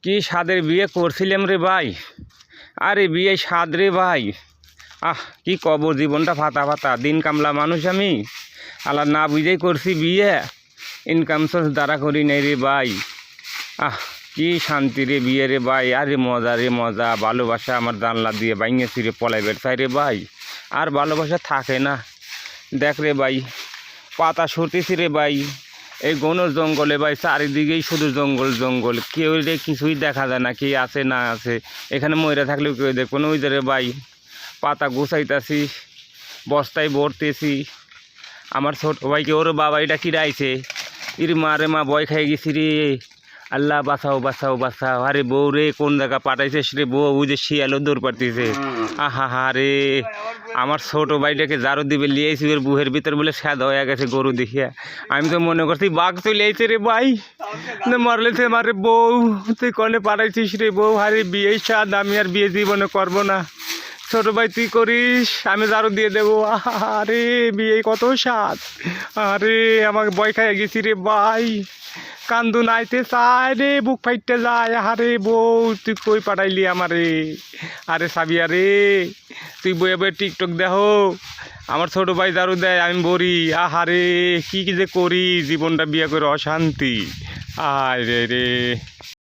কি স্বাদের বিয়ে করছিলাম রে ভাই। আরে বিয়ে স্বাদ রে ভাই। কি কব, জীবনটা ফাতা ফাতা। দিন কামলা মানুষ আমি, আল্লাহ না বুঝেই করছি বিয়ে। ইনকাম সোর্স দ্বারা করি নাই রে ভাই। কি শান্তি রে বিয়ে রে ভাই। আরে মজা রে মজা। ভালোবাসা আমার জানলা দিয়ে বাইঙেছি রে পলাইবের চাই রে ভাই। আর ভালোবাসা থাকে না। দেখ রে ভাই, পাতা সরতেছি রে ভাই। এই ঘন জঙ্গলে ভাই, চারিদিকেই শুধু জঙ্গল জঙ্গল। কেউ রে কিছুই দেখা যায় না, কি আছে না আছে। এখানে ময়রা থাকলেও কেউ দেখবো না। ওই যে রে ভাই, পাতা গুছাইতাছি, বস্তায় ভরতেছি। আমার ছোট ভাইকে ওর বাবা এটা কিরাইছে। ইর মা রে মা, ভয় খাই গেছি রে। আল্লাহ বাঁচাও বাঁচাও বাঁচাও। আরে বউ রে, কোন জায়গা পাঠাইছিস রে বউ? ওই যে শিয়ালও দৌড় পারতেছে। হা রে, আমার ছোট ভাইটাকে জারু দিবে লিয়েছি, ওর বুহের ভিতর বলে স্যাদ হয়ে গেছে গরু দেখিয়া। আমি তো মনে করছি বাঘ চলে আইছে রে ভাই। মরলেছে মারে বউ, তুই কলে পাঠাইছিস রে বউ? আরে বিয়ে স্বাদ, আমি আর বিয়ে জীবনে করবো না। ছোট ভাই তুই করিস, আমি জারু দিয়ে দেবো। আরে বিয়ে কত স্বাদ। আরে আমাকে ভয় খাইয়া গেছি রে ভাই। কান্দু নাইতে চায় রে, বুক ফাইটতে যায়। আরে বউ তুই কই পাঠাইলি আমারে? আরে সাবিয়া রে, তুই বইয়ে বইয়ে টিকটক দেখো, আমার ছোট ভাই দারু দেয়, আমি বলি আহারে কি যে করি, জীবনটা বিয়ে করে অশান্তি। আয় রে রে।